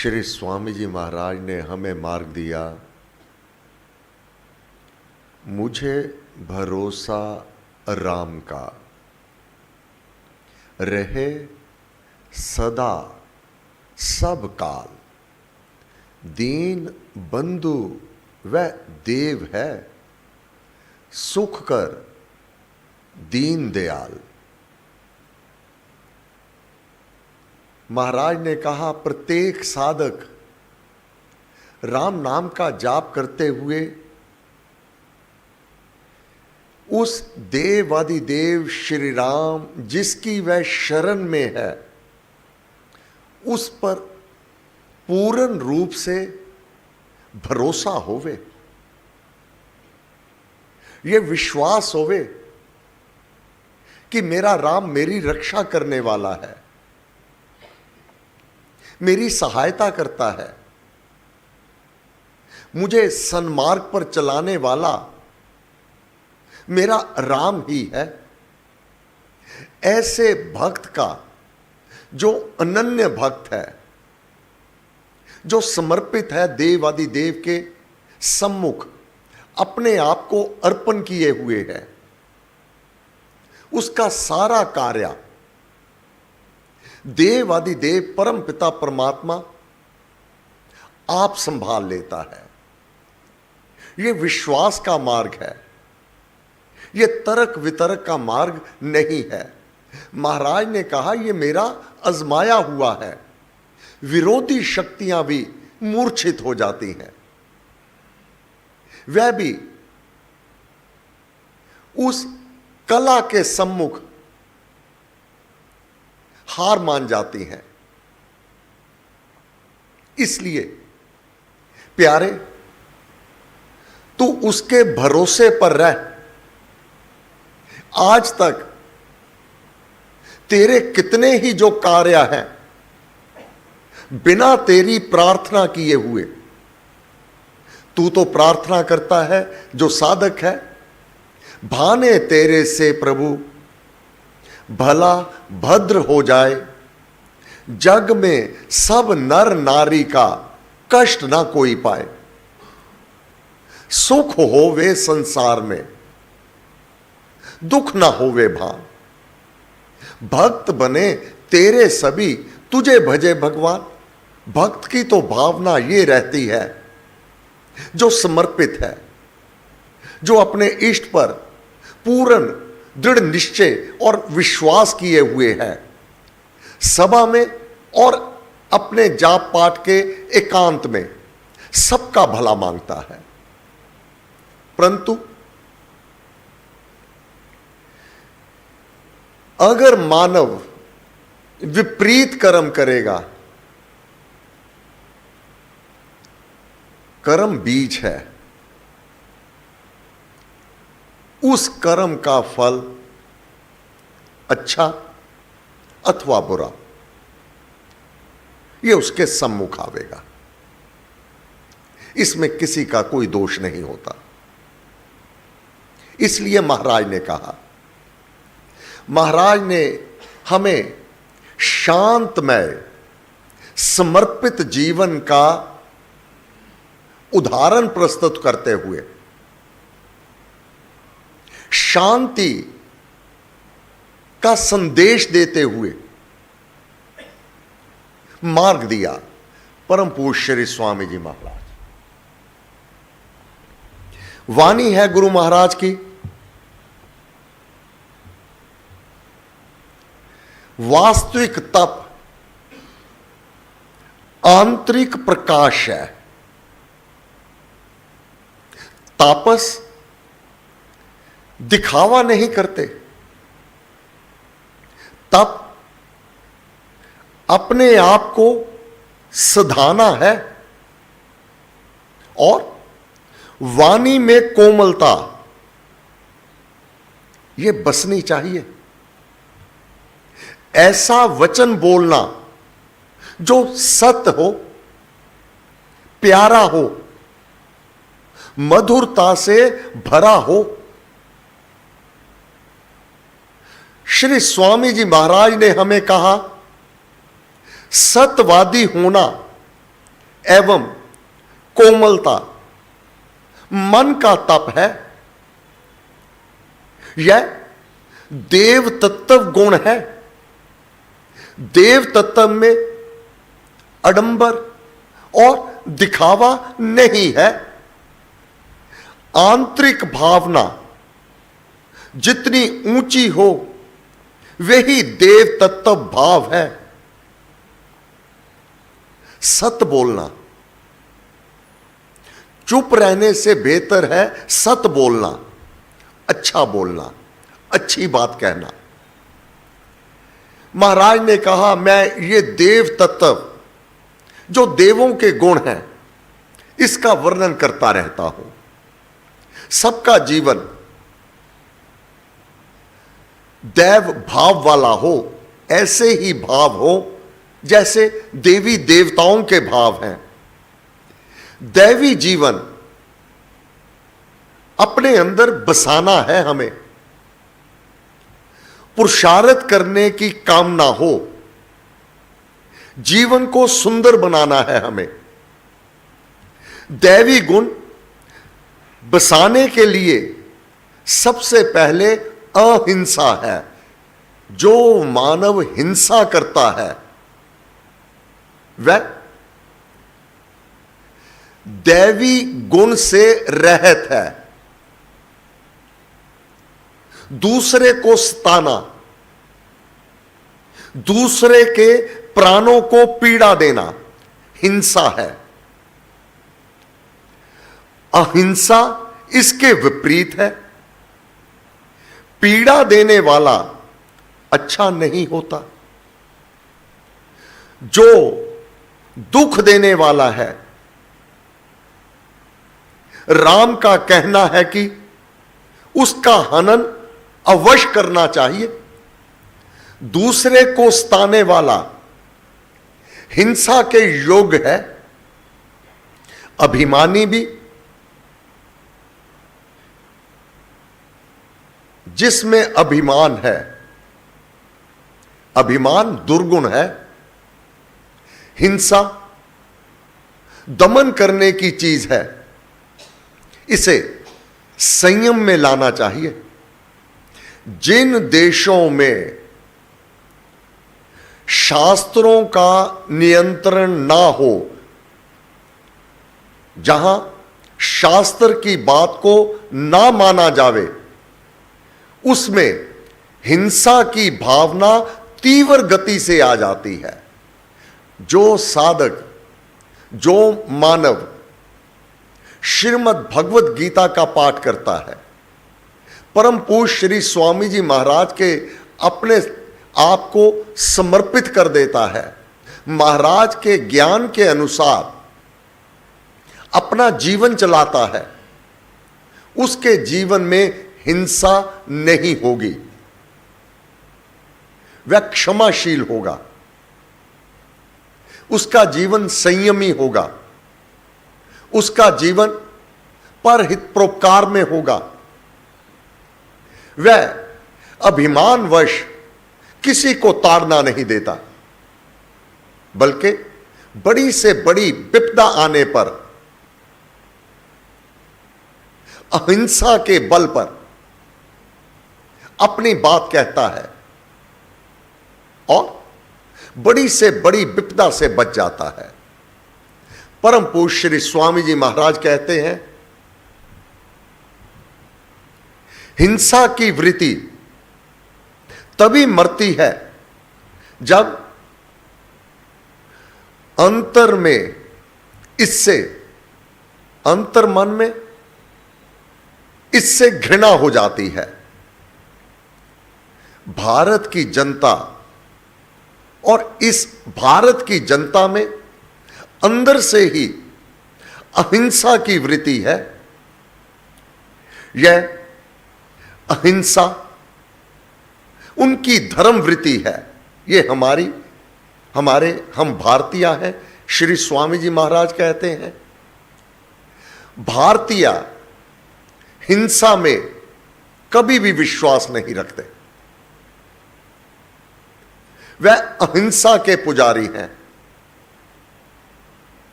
श्री स्वामी जी महाराज ने हमें मार्ग दिया, मुझे भरोसा राम का, रहे सदा सब काल, दीन बंधु वह देव है, सुख कर दीन दयाल। महाराज ने कहा प्रत्येक साधक राम नाम का जाप करते हुए उस देवादिदेव श्री राम जिसकी वह शरण में है उस पर पूर्ण रूप से भरोसा होवे, ये विश्वास होवे कि मेरा राम मेरी रक्षा करने वाला है, मेरी सहायता करता है, मुझे सन्मार्ग पर चलाने वाला मेरा राम ही है। ऐसे भक्त का जो अनन्य भक्त है, जो समर्पित है देवादिदेव के सम्मुख अपने आप को अर्पण किए हुए है, उसका सारा कार्य देवादिदेव परम पिता परमात्मा आप संभाल लेता है। यह विश्वास का मार्ग है, यह तर्क वितर्क का मार्ग नहीं है। महाराज ने कहा यह मेरा आजमाया हुआ है, विरोधी शक्तियां भी मूर्छित हो जाती हैं, वह भी उस कला के सम्मुख हार मान जाती हैं। इसलिए प्यारे, तू उसके भरोसे पर रह। आज तक तेरे कितने ही जो कार्य हैं बिना तेरी प्रार्थना किए हुए, तू तो प्रार्थना करता है जो साधक है, भाने तेरे से प्रभु भला भद्र हो जाए, जग में सब नर नारी का कष्ट ना कोई पाए, सुख होवे संसार में दुख ना होवे भान, भक्त बने तेरे सभी तुझे भजे भगवान। भक्त की तो भावना ये रहती है, जो समर्पित है, जो अपने इष्ट पर पूर्ण दृढ़ निश्चय और विश्वास किए हुए है, सभा में और अपने जाप पाठ के एकांत में सबका भला मांगता है। परंतु अगर मानव विपरीत कर्म करेगा, कर्म बीज है, उस कर्म का फल अच्छा अथवा बुरा यह उसके सम्मुख आवेगा। इसमें किसी का कोई दोष नहीं होता। इसलिए महाराज ने कहा, महाराज ने हमें शांतमय समर्पित जीवन का उदाहरण प्रस्तुत करते हुए शांति का संदेश देते हुए मार्ग दिया। परम पूज्य श्री स्वामी जी महाराज, वाणी है गुरु महाराज की, वास्तविक तप आंतरिक प्रकाश है। तापस दिखावा नहीं करते, तप अपने आप को सधाना है और वाणी में कोमलता यह बसनी चाहिए। ऐसा वचन बोलना जो सत्य हो, प्यारा हो, मधुरता से भरा हो। श्री स्वामी जी महाराज ने हमें कहा, सत्यवादी होना एवं कोमलता मन का तप है। यह देव तत्व गुण है। देव तत्व में आडंबर और दिखावा नहीं है। आंतरिक भावना जितनी ऊंची हो वही देव तत्व भाव है। सत बोलना, चुप रहने से बेहतर है सत बोलना, अच्छा बोलना, अच्छी बात कहना। महाराज ने कहा, मैं ये देव तत्व जो देवों के गुण हैं इसका वर्णन करता रहता हूं। सबका जीवन दैव भाव वाला हो, ऐसे ही भाव हो जैसे देवी देवताओं के भाव हैं। दैवी जीवन अपने अंदर बसाना है हमें। पुरुषार्थ करने की कामना हो, जीवन को सुंदर बनाना है हमें। दैवी गुण बसाने के लिए सबसे पहले अहिंसा है। जो मानव हिंसा करता है वह दैवी गुण से रहित है। दूसरे को सताना, दूसरे के प्राणों को पीड़ा देना हिंसा है। अहिंसा इसके विपरीत है। पीड़ा देने वाला अच्छा नहीं होता। जो दुख देने वाला है, राम का कहना है कि उसका हनन अवश्य करना चाहिए। दूसरे को सताने वाला हिंसा के योग्य है। अभिमानी भी, जिसमें अभिमान है, अभिमान दुर्गुण है। हिंसा दमन करने की चीज है। इसे संयम में लाना चाहिए। जिन देशों में शास्त्रों का नियंत्रण ना हो, जहां शास्त्र की बात को ना माना जावे, उसमें हिंसा की भावना तीव्र गति से आ जाती है। जो साधक, जो मानव श्रीमद् भगवत गीता का पाठ करता है, परम पूज्य श्री स्वामी जी महाराज के अपने आप को समर्पित कर देता है, महाराज के ज्ञान के अनुसार अपना जीवन चलाता है, उसके जीवन में हिंसा नहीं होगी। वह क्षमाशील होगा, उसका जीवन संयमी होगा, उसका जीवन परहित परोपकार में होगा। वह अभिमानवश किसी को ताड़ना नहीं देता, बल्कि बड़ी से बड़ी विपदा आने पर अहिंसा के बल पर अपनी बात कहता है और बड़ी से बड़ी विपदा से बच जाता है। परम पूज्य श्री स्वामी जी महाराज कहते हैं, हिंसा की वृत्ति तभी मरती है जब अंतर में, इससे अंतर मन में इससे घृणा हो जाती है। भारत की जनता और इस भारत की जनता में अंदर से ही अहिंसा की वृत्ति है। यह अहिंसा उनकी धर्म वृत्ति है। ये हम भारतीय हैं। श्री स्वामी जी महाराज कहते हैं, भारतीय हिंसा में कभी भी विश्वास नहीं रखते। वह अहिंसा के पुजारी हैं।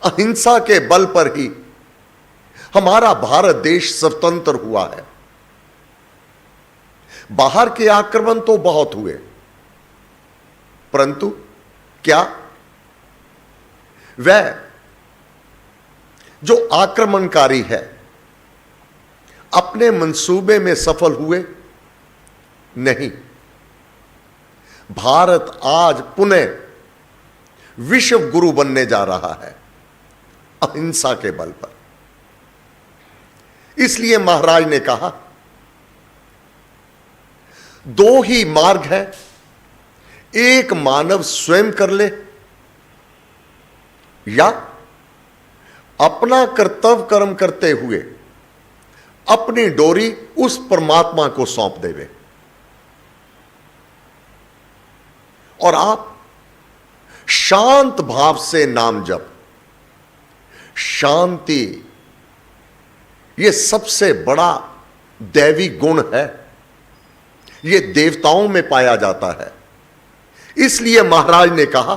अहिंसा के बल पर ही हमारा भारत देश स्वतंत्र हुआ है। बाहर के आक्रमण तो बहुत हुए, परंतु क्या वह जो आक्रमणकारी है अपने मंसूबे में सफल हुए? नहीं। भारत आज पुनः विश्व गुरु बनने जा रहा है अहिंसा के बल पर। इसलिए महाराज ने कहा, दो ही मार्ग है, एक मानव स्वयं कर ले या अपना कर्तव्य कर्म करते हुए अपनी डोरी उस परमात्मा को सौंप देवे। और आप शांत भाव से नाम जप। शांति यह सबसे बड़ा दैवी गुण है, यह देवताओं में पाया जाता है। इसलिए महाराज ने कहा,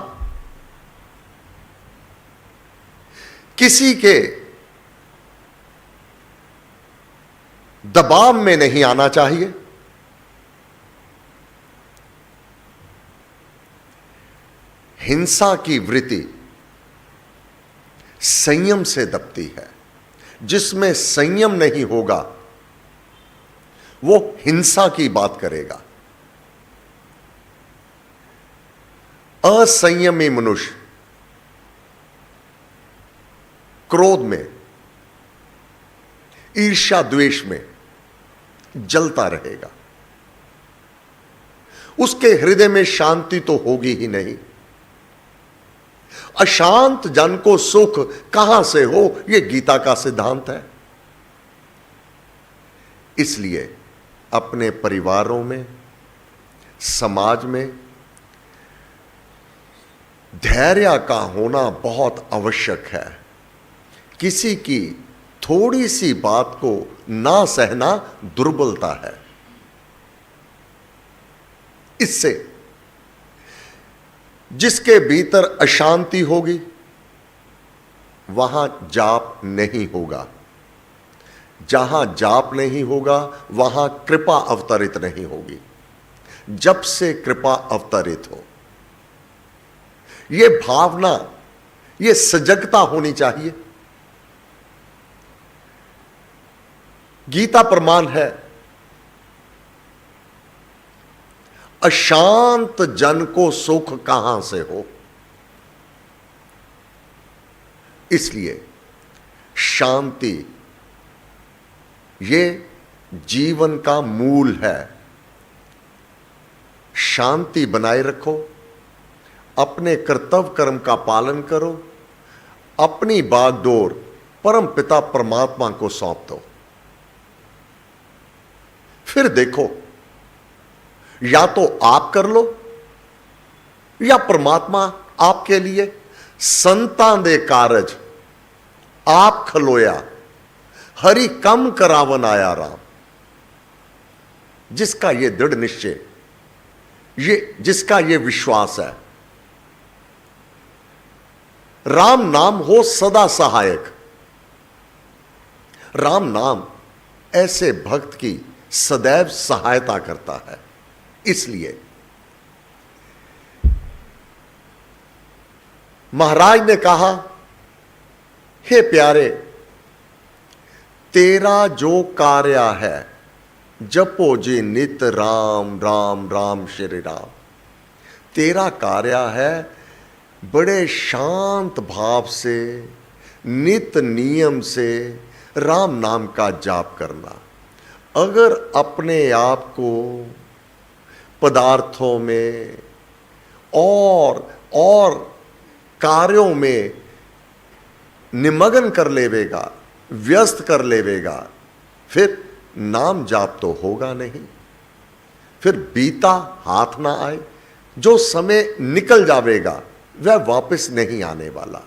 किसी के दबाव में नहीं आना चाहिए। हिंसा की वृत्ति संयम से दबती है। जिसमें संयम नहीं होगा वो हिंसा की बात करेगा। असंयमी मनुष्य क्रोध में, ईर्ष्या द्वेष में जलता रहेगा। उसके हृदय में शांति तो होगी ही नहीं। अशांत जन को सुख कहां से हो, यह गीता का सिद्धांत है। इसलिए अपने परिवारों में, समाज में धैर्य का होना बहुत आवश्यक है। किसी की थोड़ी सी बात को ना सहना दुर्बलता है। इससे जिसके भीतर अशांति होगी वहां जाप नहीं होगा। जहां जाप नहीं होगा वहां कृपा अवतरित नहीं होगी। जब से कृपा अवतरित हो, यह भावना, यह सजगता होनी चाहिए। गीता प्रमाण है, अशांत जन को सुख कहां से हो। इसलिए शांति ये जीवन का मूल है। शांति बनाए रखो, अपने कर्तव्य कर्म का पालन करो, अपनी बागडोर परम पिता परमात्मा को सौंप दो। फिर देखो, या तो आप कर लो या परमात्मा आपके लिए। संतां दे कारज आप खलोया, हरि कम करावन आया राम। जिसका यह दृढ़ निश्चय, जिसका यह विश्वास है, राम नाम हो सदा सहायक। राम नाम ऐसे भक्त की सदैव सहायता करता है। इसलिए महाराज ने कहा, हे प्यारे, तेरा जो कार्य है, जपो जी नित राम राम राम श्री राम। तेरा कार्य है बड़े शांत भाव से, नित नियम से राम नाम का जाप करना। अगर अपने आप को पदार्थों में और कार्यों में निमग्न कर लेवेगा, व्यस्त कर लेवेगा, फिर नाम जाप तो होगा नहीं। फिर बीता हाथ ना आए। जो समय निकल जावेगा वह वापस नहीं आने वाला।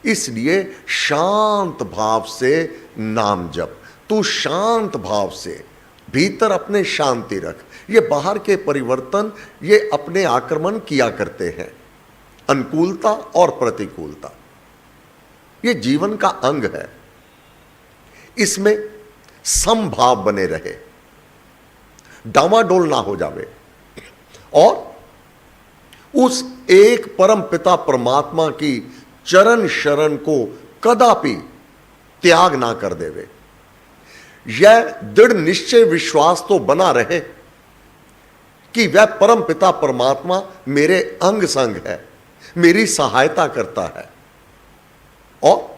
इसलिए शांत भाव से नाम जप। तू शांत भाव से भीतर अपने शांति रख। ये बाहर के परिवर्तन ये अपने आक्रमण किया करते हैं, अनुकूलता और प्रतिकूलता। ये जीवन का अंग है, इसमें समभाव बने रहे, डामाडोल ना हो जावे और उस एक परम पिता परमात्मा की चरण शरण को कदापि त्याग ना कर देवे। यह दृढ़ निश्चय विश्वास तो बना रहे कि वह परम पिता परमात्मा मेरे अंग संग है, मेरी सहायता करता है और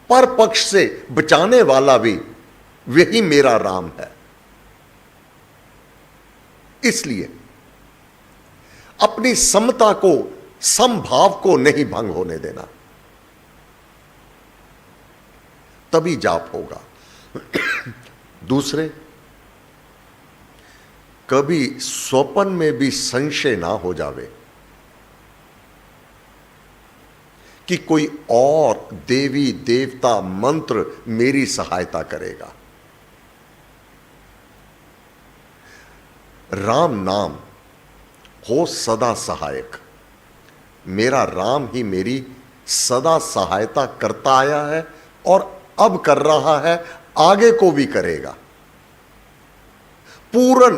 पर पक्ष से बचाने वाला भी वही मेरा राम है। इसलिए अपनी समता को, समभाव को नहीं भंग होने देना, तभी जाप होगा। दूसरे, कभी स्वप्न में भी संशय ना हो जावे कि कोई और देवी देवता मंत्र मेरी सहायता करेगा। राम नाम हो सदा सहायक। मेरा राम ही मेरी सदा सहायता करता आया है और अब कर रहा है, आगे को भी करेगा। पूर्ण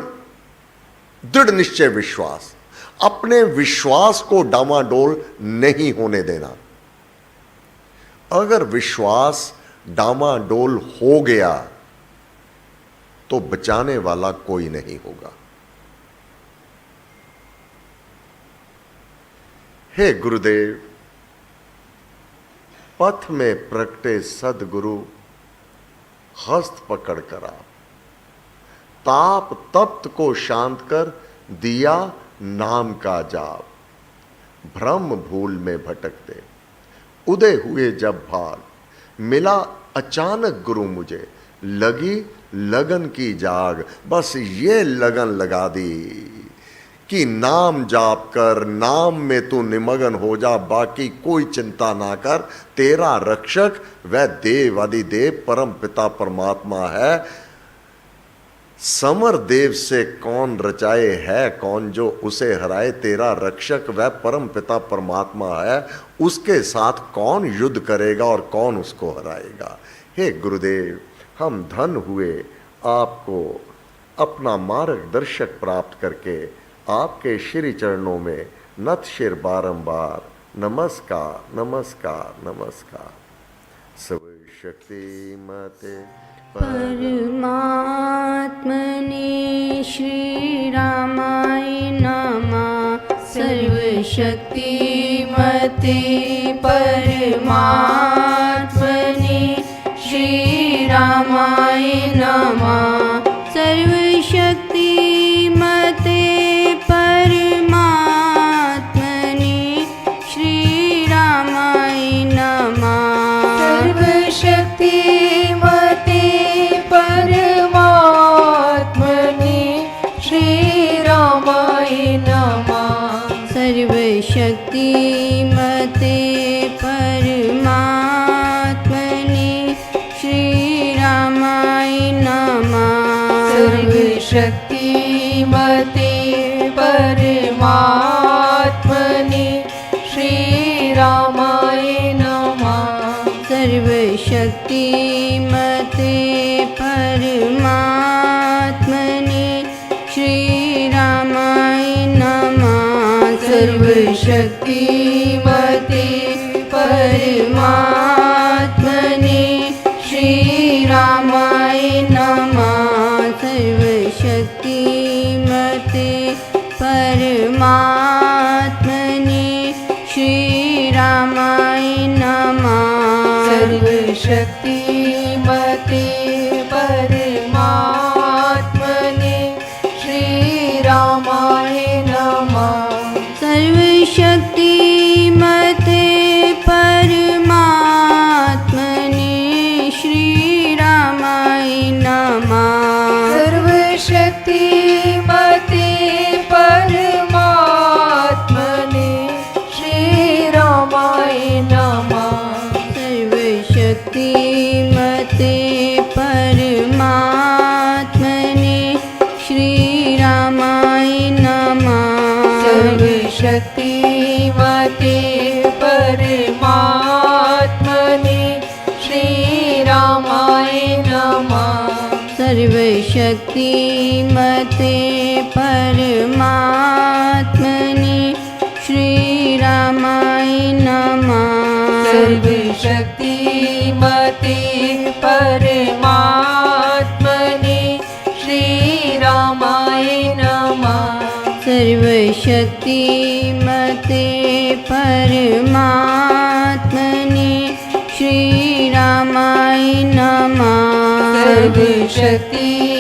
दृढ़ निश्चय विश्वास, अपने विश्वास को डामाडोल नहीं होने देना। अगर विश्वास डामाडोल हो गया तो बचाने वाला कोई नहीं होगा। हे गुरुदेव, पथ में प्रगटे सदगुरु हस्त पकड़ कर आप ताप तप्त को शांत कर दिया नाम का जाप। भ्रम भूल में भटकते उदय हुए जब भाग, मिला अचानक गुरु मुझे, लगी लगन की जाग। बस ये लगन लगा दी कि नाम जाप कर, नाम में तू निमग्न हो जा, बाकी कोई चिंता ना कर। तेरा रक्षक वह देव आदिदेव परम पिता परमात्मा है। समर देव से कौन रचाए है कौन जो उसे हराए। तेरा रक्षक वह परम पिता परमात्मा है, उसके साथ कौन युद्ध करेगा और कौन उसको हराएगा। हे गुरुदेव, हम धन हुए आपको अपना मार्गदर्शक प्राप्त करके आपके श्री चरणों में नत शिर बारंबार नमस्कार नमस्कार नमस्कार। सब शक्ति मते परमात्मने श्री रामाय नमः। सर्वशक्तिमते परमात्मने श्री रामाय नमः। सर्वशक्तिमते परमात्मने श्री रामाय नमः। सर्वशक्तिमते परमात्मने श्री रामाय नमः। सर्वशक्तिमते परमात्मने श्री रामाय नमः। सर्वशक्तिमते परमात्मने श्री रामाय नमः। सर्वशक्तिमते परमात्मने श्री रामाय नमः। सर्वशक्तिमते परमात्मने श्री रामाय नमः। सर्वशक्तिमते परमात्मने श्री रामाय नमः। सर्वशक्तिमते परमात्मने श्री रामाय नमः। सर्वशक्तिमते परमात्मने श्री रामाय नमः। सर्वशक्तिमते परमात्मने श्री रामाय नमः। सर्वशक्तिमते परमात्मने श्री रामाय नमः। सर्वशक्तिमते परमात्मने सर्वशक्तिमते परमात्मने श्रीरामाय नमः सर्वशक्तिमते परमात्मने श्रीरामाय नमः सर्वशक्तिमते परमात्मने श्रीरामाय नमः सर्वशक्ति